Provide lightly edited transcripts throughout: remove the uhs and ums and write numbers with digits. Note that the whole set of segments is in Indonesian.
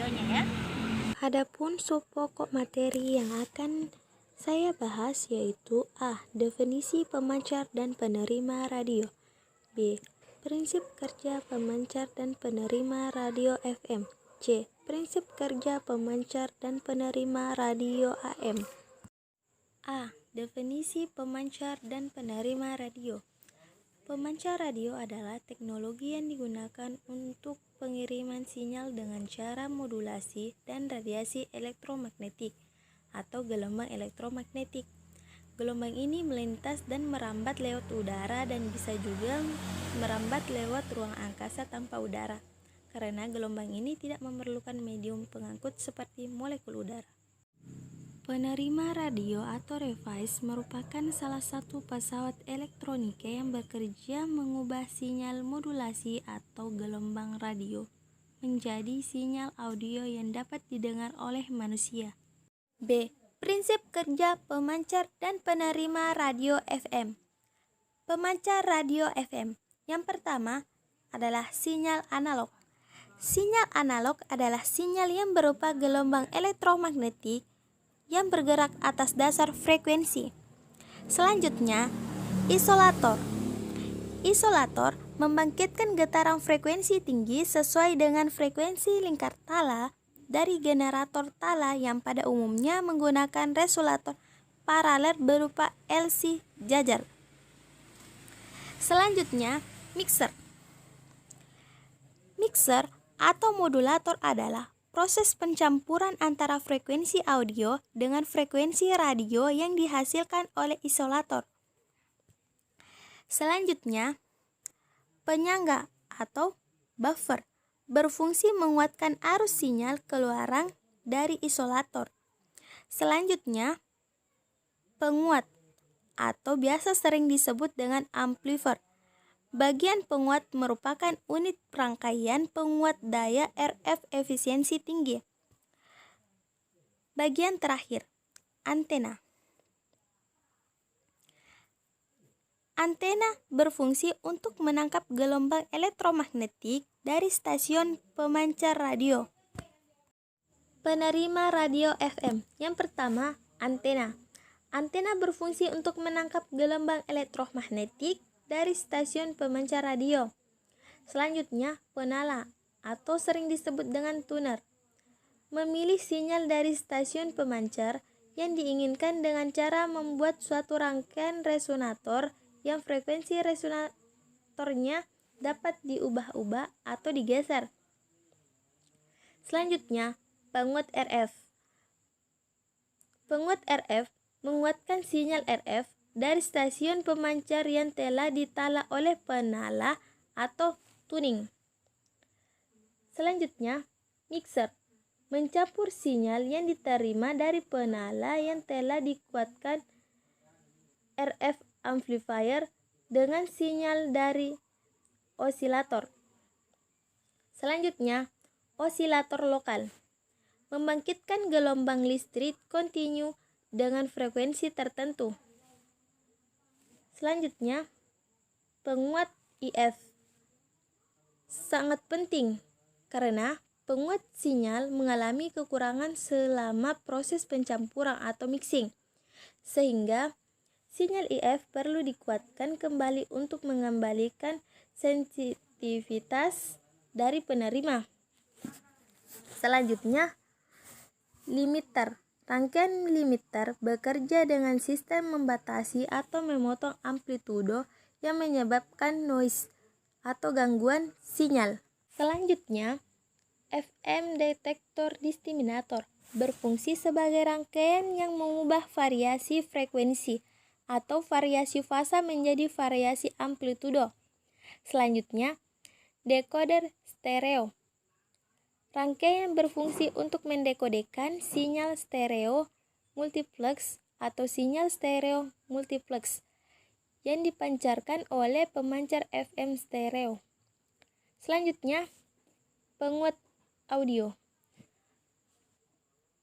videonya ya. Adapun subpokok materi yang akan saya bahas yaitu A. Definisi pemancar dan penerima radio. B. Prinsip kerja pemancar dan penerima radio FM. C. Prinsip kerja pemancar dan penerima radio AM. A. Definisi pemancar dan penerima radio. Pemancar radio adalah teknologi yang digunakan untuk pengiriman sinyal dengan cara modulasi dan radiasi elektromagnetik atau gelombang elektromagnetik. Gelombang ini melintas dan merambat lewat udara dan bisa juga merambat lewat ruang angkasa tanpa udara, karena gelombang ini tidak memerlukan medium pengangkut seperti molekul udara. Penerima radio atau device merupakan salah satu pesawat elektronika yang bekerja mengubah sinyal modulasi atau gelombang radio menjadi sinyal audio yang dapat didengar oleh manusia. B. Prinsip kerja pemancar dan penerima radio FM. Pemancar radio FM yang pertama adalah sinyal analog. Sinyal analog adalah sinyal yang berupa gelombang elektromagnetik yang bergerak atas dasar frekuensi. Selanjutnya, isolator. Isolator membangkitkan getaran frekuensi tinggi sesuai dengan frekuensi lingkar tala dari generator tala yang pada umumnya menggunakan resolator paralel berupa LC jajar. Selanjutnya, mixer. Mixer atau modulator adalah proses pencampuran antara frekuensi audio dengan frekuensi radio yang dihasilkan oleh isolator. Selanjutnya, penyangga atau buffer berfungsi menguatkan arus sinyal keluaran dari isolator. Selanjutnya, penguat atau biasa sering disebut dengan amplifier. Bagian penguat merupakan unit rangkaian penguat daya RF efisiensi tinggi. Bagian terakhir, antena. Antena berfungsi untuk menangkap gelombang elektromagnetik dari stasiun pemancar radio. Penerima radio FM. Yang pertama, antena. Antena berfungsi untuk menangkap gelombang elektromagnetik dari stasiun pemancar radio. Selanjutnya, penala atau sering disebut dengan tuner. Memilih sinyal dari stasiun pemancar yang diinginkan dengan cara membuat suatu rangkaian resonator yang frekuensi resonatornya dapat diubah-ubah atau digeser. Selanjutnya, penguat RF. Penguat RF menguatkan sinyal RF dari stasiun pemancar yang telah ditala oleh penala atau tuning. Selanjutnya, mixer mencampur sinyal yang diterima dari penala yang telah dikuatkan RF amplifier dengan sinyal dari osilator. Selanjutnya, osilator lokal membangkitkan gelombang listrik kontinu dengan frekuensi tertentu. Selanjutnya, penguat IF sangat penting karena penguat sinyal mengalami kekurangan selama proses pencampuran atau mixing, sehingga sinyal IF perlu dikuatkan kembali untuk mengembalikan sensitivitas dari penerima. Selanjutnya, limiter. Rangkaian limiter bekerja dengan sistem membatasi atau memotong amplitudo yang menyebabkan noise atau gangguan sinyal. Selanjutnya, FM detektor discriminator berfungsi sebagai rangkaian yang mengubah variasi frekuensi atau variasi fasa menjadi variasi amplitudo. Selanjutnya, decoder stereo. Rangkaian berfungsi untuk mendekodekan sinyal stereo multiplex atau sinyal stereo multiplex yang dipancarkan oleh pemancar FM stereo. Selanjutnya, penguat audio.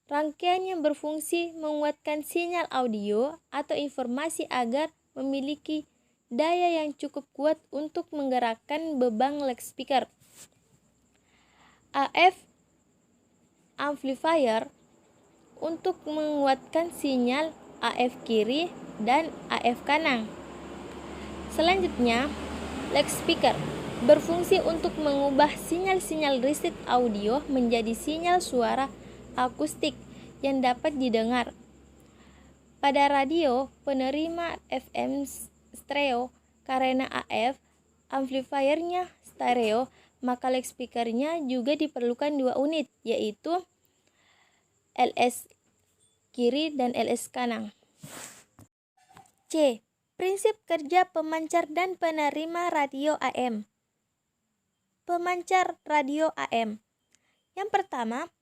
Rangkaian yang berfungsi menguatkan sinyal audio atau informasi agar memiliki daya yang cukup kuat untuk menggerakkan beban loudspeaker. AF amplifier untuk menguatkan sinyal AF kiri dan AF kanan. Selanjutnya, loudspeaker berfungsi untuk mengubah sinyal-sinyal listrik audio menjadi sinyal suara akustik yang dapat didengar. Pada radio penerima FM stereo, karena AF amplifiernya stereo, maka loudspeakernya juga diperlukan 2 unit, yaitu LS kiri dan LS kanan. C. Prinsip kerja pemancar dan penerima radio AM. Pemancar radio AM. Yang pertama,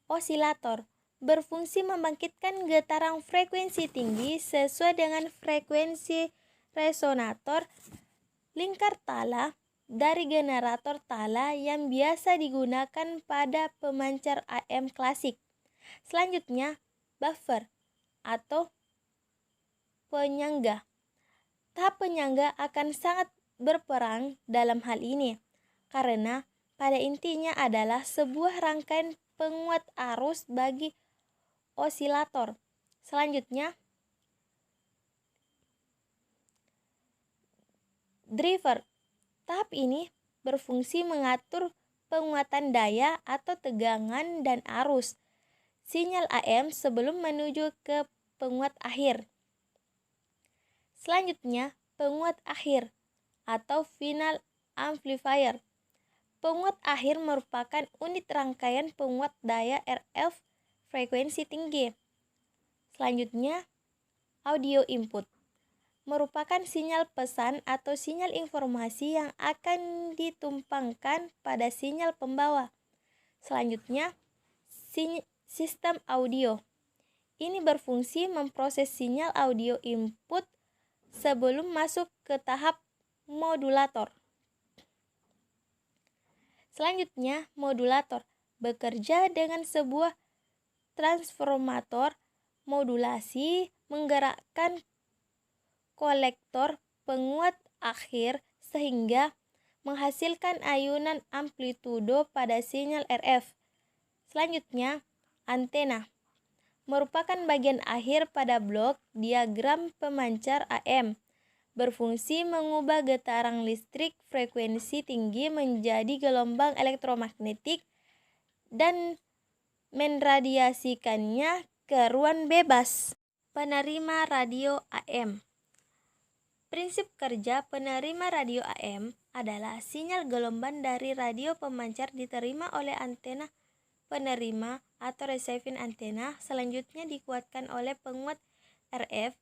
osilator berfungsi membangkitkan getaran frekuensi tinggi sesuai dengan frekuensi resonator lingkar tala dari generator tala yang biasa digunakan pada pemancar AM klasik. Selanjutnya, buffer atau penyangga. Tahap penyangga akan sangat berperan dalam hal ini, karena pada intinya adalah sebuah rangkaian penguat arus bagi osilator. Selanjutnya, driver. Tahap ini berfungsi mengatur penguatan daya atau tegangan dan arus sinyal AM sebelum menuju ke penguat akhir. Selanjutnya, penguat akhir atau final amplifier. Penguat akhir merupakan unit rangkaian penguat daya RF frekuensi tinggi. Selanjutnya, audio input merupakan sinyal pesan atau sinyal informasi yang akan ditumpangkan pada sinyal pembawa. Selanjutnya, sistem audio. Ini berfungsi memproses sinyal audio input sebelum masuk ke tahap modulator. Selanjutnya, modulator bekerja dengan sebuah transformator modulasi menggerakkan kolektor penguat akhir sehingga menghasilkan ayunan amplitudo pada sinyal RF. Selanjutnya, antena merupakan bagian akhir pada blok diagram pemancar AM, berfungsi mengubah getaran listrik frekuensi tinggi menjadi gelombang elektromagnetik dan menradiasikannya ke ruang bebas. Penerima radio AM. Prinsip kerja penerima radio AM adalah sinyal gelombang dari radio pemancar diterima oleh antena penerima atau receiving antena, selanjutnya dikuatkan oleh penguat RF.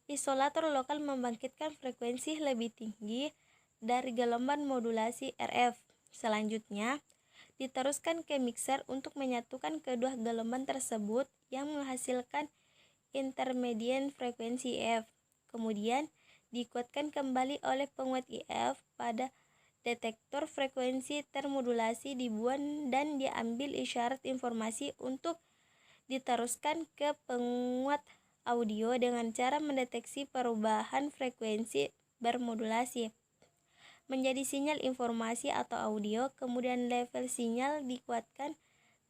Isolator lokal membangkitkan frekuensi lebih tinggi dari gelombang modulasi RF. Selanjutnya, diteruskan ke mixer untuk menyatukan kedua gelombang tersebut yang menghasilkan intermediate frekuensi F. Kemudian, dikuatkan kembali oleh penguat IF pada detektor frekuensi termodulasi dibuat dan diambil isyarat informasi untuk diteruskan ke penguat audio dengan cara mendeteksi perubahan frekuensi bermodulasi menjadi sinyal informasi atau audio. Kemudian level sinyal dikuatkan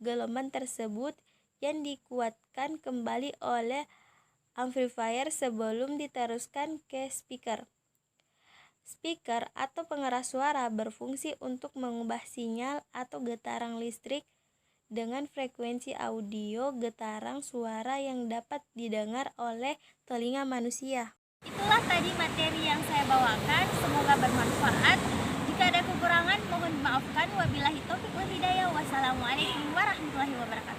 gelombang tersebut yang dikuatkan kembali oleh amplifier sebelum diteruskan ke speaker. Speaker atau pengeras suara berfungsi untuk mengubah sinyal atau getaran listrik dengan frekuensi audio getaran suara yang dapat didengar oleh telinga manusia. Itulah tadi materi yang saya bawakan, semoga bermanfaat. Jika ada kekurangan mohon dimaafkan. Wabillahi taufiq wal hidayah. Wassalamualaikum warahmatullahi wabarakatuh.